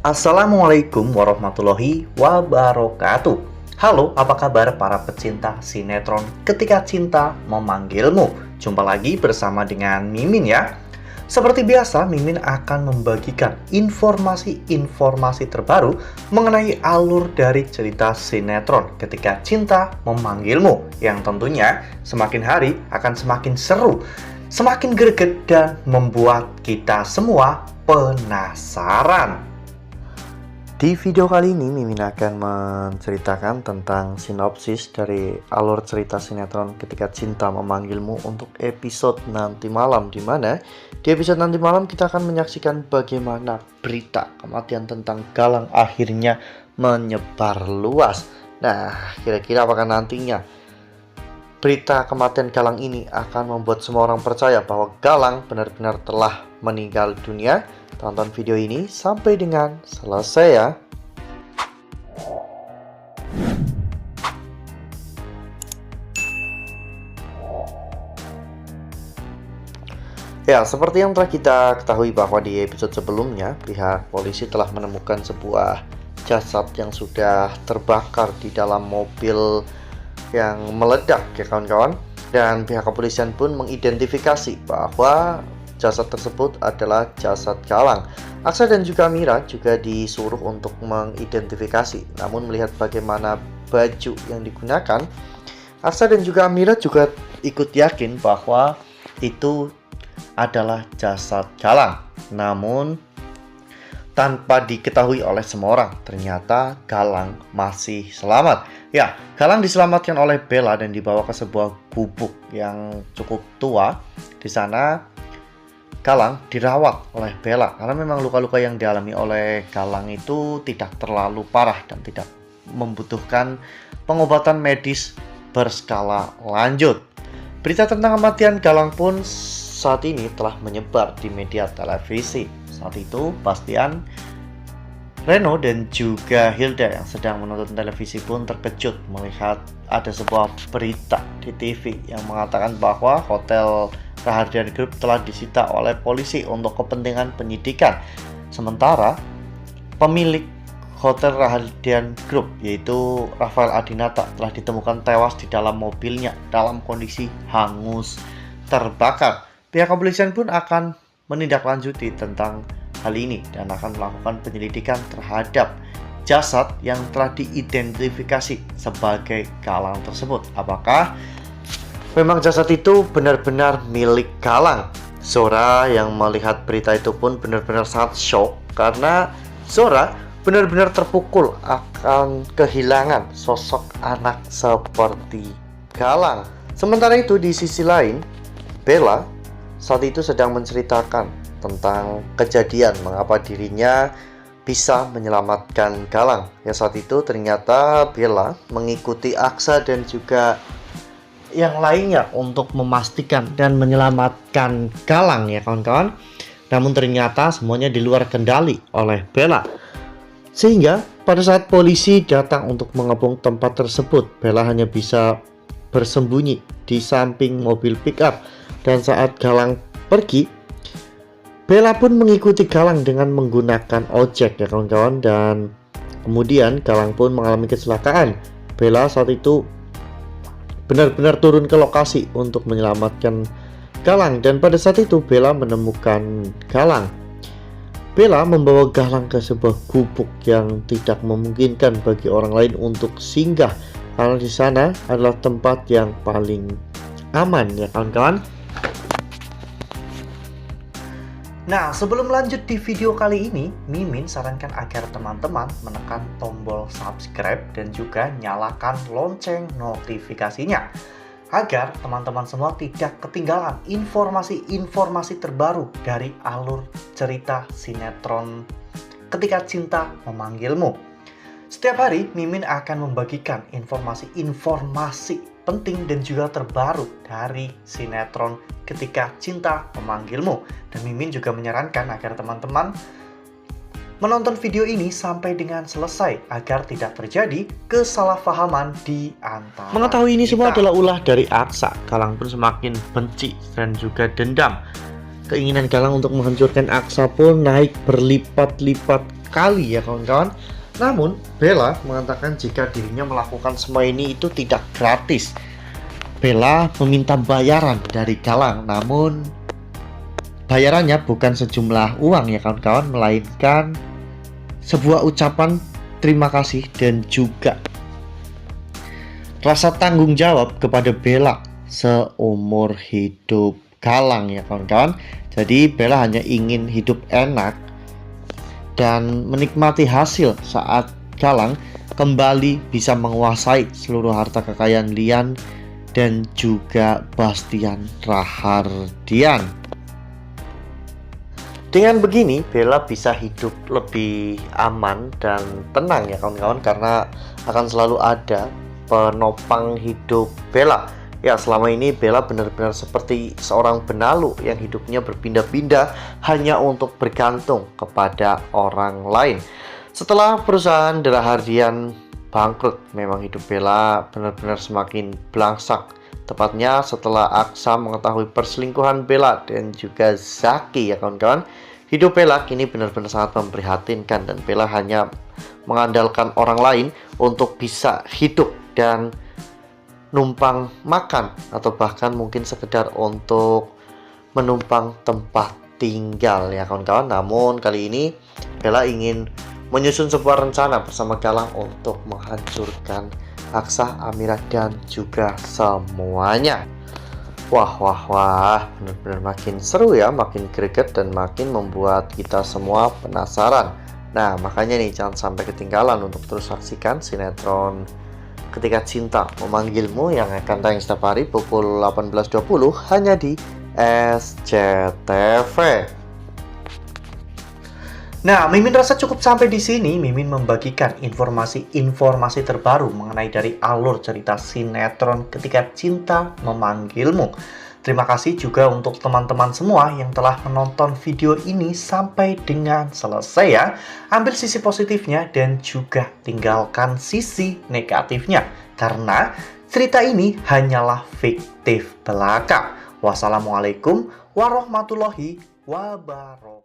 Assalamualaikum warahmatullahi wabarakatuh. Halo, apa kabar para pecinta sinetron Ketika Cinta Memanggilmu? Jumpa lagi bersama dengan Mimin ya. Seperti biasa, Mimin akan membagikan informasi-informasi terbaru mengenai alur dari cerita sinetron Ketika Cinta Memanggilmu, yang tentunya semakin hari akan semakin seru, semakin greget, dan membuat kita semua penasaran. Di video kali ini, Mimin akan menceritakan tentang sinopsis dari alur cerita sinetron Ketika Cinta Memanggilmu untuk episode nanti malam, di mana di episode nanti malam kita akan menyaksikan bagaimana berita kematian tentang Galang akhirnya menyebar luas. Nah, kira-kira apakah nantinya berita kematian Galang ini akan membuat semua orang percaya bahwa Galang benar-benar telah meninggal dunia? Tonton video ini sampai dengan selesai ya. Ya, seperti yang telah kita ketahui bahwa di episode sebelumnya, pihak polisi telah menemukan sebuah jasad yang sudah terbakar di dalam mobil yang meledak ya kawan-kawan. Dan pihak kepolisian pun mengidentifikasi bahwa jasad tersebut adalah jasad Galang. Aksa dan juga Mira juga disuruh untuk mengidentifikasi. Namun melihat bagaimana baju yang digunakan, Aksa dan juga Mira juga ikut yakin bahwa itu adalah jasad Galang. Namun tanpa diketahui oleh semua orang, ternyata Galang masih selamat. Ya, Galang diselamatkan oleh Bella dan dibawa ke sebuah gubuk yang cukup tua. Di sana Galang dirawat oleh Bella karena memang luka-luka yang dialami oleh Galang itu tidak terlalu parah dan tidak membutuhkan pengobatan medis berskala lanjut. Berita tentang kematian Galang pun saat ini telah menyebar di media televisi. Saat itu Bastian, Reno, dan juga Hilda yang sedang menonton televisi pun terkejut melihat ada sebuah berita di TV yang mengatakan bahwa Hotel Rahardian Group telah disita oleh polisi untuk kepentingan penyidikan. Sementara pemilik Hotel Rahardian Group, yaitu Rafael Adinata, telah ditemukan tewas di dalam mobilnya dalam kondisi hangus terbakar. Pihak kepolisian pun akan menindaklanjuti tentang hal ini dan akan melakukan penyelidikan terhadap jasad yang telah diidentifikasi sebagai Galang tersebut. Apakah memang jasad itu benar-benar milik Galang? Zora yang melihat berita itu pun benar-benar sangat shock karena Zora benar-benar terpukul akan kehilangan sosok anak seperti Galang. Sementara itu di sisi lain, Bella saat itu sedang menceritakan tentang kejadian mengapa dirinya bisa menyelamatkan Galang. Ya, saat itu ternyata Bella mengikuti Aksa dan juga yang lainnya untuk memastikan dan menyelamatkan Galang ya kawan-kawan. Namun ternyata semuanya di luar kendali oleh Bella. Sehingga pada saat polisi datang untuk mengepung tempat tersebut, Bella hanya bisa bersembunyi di samping mobil pickup. Dan saat Galang pergi, Bella pun mengikuti Galang dengan menggunakan ojek ya kawan-kawan. Dan kemudian Galang pun mengalami kecelakaan. Bella saat itu benar-benar turun ke lokasi untuk menyelamatkan Galang. Dan pada saat itu Bella menemukan Galang. Bella membawa Galang ke sebuah gubuk yang tidak memungkinkan bagi orang lain untuk singgah, karena di sana adalah tempat yang paling aman ya kawan-kawan. Nah, sebelum lanjut di video kali ini, Mimin sarankan agar teman-teman menekan tombol subscribe dan juga nyalakan lonceng notifikasinya agar teman-teman semua tidak ketinggalan informasi-informasi terbaru dari alur cerita sinetron Ketika Cinta Memanggilmu. Setiap hari, Mimin akan membagikan informasi-informasi penting dan juga terbaru dari sinetron Ketika Cinta Memanggilmu. Dan Mimin juga menyarankan agar teman-teman menonton video ini sampai dengan selesai agar tidak terjadi kesalahpahaman di antara Mengetahui ini semua adalah ulah dari Aksa. Galang pun semakin benci dan juga dendam. Keinginan Galang untuk menghancurkan Aksa pun naik berlipat-lipat kali ya kawan-kawan. Namun Bella mengatakan jika dirinya melakukan semua ini itu tidak gratis. Bella meminta bayaran dari Galang, namun bayarannya bukan sejumlah uang ya kawan-kawan, melainkan sebuah ucapan terima kasih dan juga rasa tanggung jawab kepada Bella seumur hidup Galang ya kawan-kawan. Jadi Bella hanya ingin hidup enak dan menikmati hasil saat Galang kembali bisa menguasai seluruh harta kekayaan Lian dan juga Bastian Rahardian. Dengan begini Bella bisa hidup lebih aman dan tenang ya kawan-kawan, karena akan selalu ada penopang hidup Bella. Ya, selama ini Bella benar-benar seperti seorang benalu yang hidupnya berpindah-pindah hanya untuk bergantung kepada orang lain. Setelah perusahaan The Rahardian bangkrut, memang hidup Bella benar-benar semakin belangsak. Tepatnya setelah Aksa mengetahui perselingkuhan Bella dan juga Zaki ya kawan-kawan. Hidup Bella kini benar-benar sangat memprihatinkan dan Bella hanya mengandalkan orang lain untuk bisa hidup dan numpang makan, atau bahkan mungkin sekedar untuk menumpang tempat tinggal ya kawan-kawan. Namun kali ini Bella ingin menyusun sebuah rencana bersama Galang untuk menghancurkan Aksa, Amira dan juga semuanya. Wah, benar-benar makin seru ya, makin greget dan makin membuat kita semua penasaran. Nah, makanya nih jangan sampai ketinggalan untuk terus saksikan sinetron Ketika Cinta Memanggilmu yang akan tayang setiap hari pukul 18.20 hanya di SCTV. Nah, Mimin rasa cukup sampai di sini. Mimin membagikan informasi-informasi terbaru mengenai dari alur cerita sinetron Ketika Cinta Memanggilmu. Terima kasih juga untuk teman-teman semua yang telah menonton video ini sampai dengan selesai ya. Ambil sisi positifnya dan juga tinggalkan sisi negatifnya, karena cerita ini hanyalah fiktif belaka. Wassalamualaikum warahmatullahi wabarakatuh.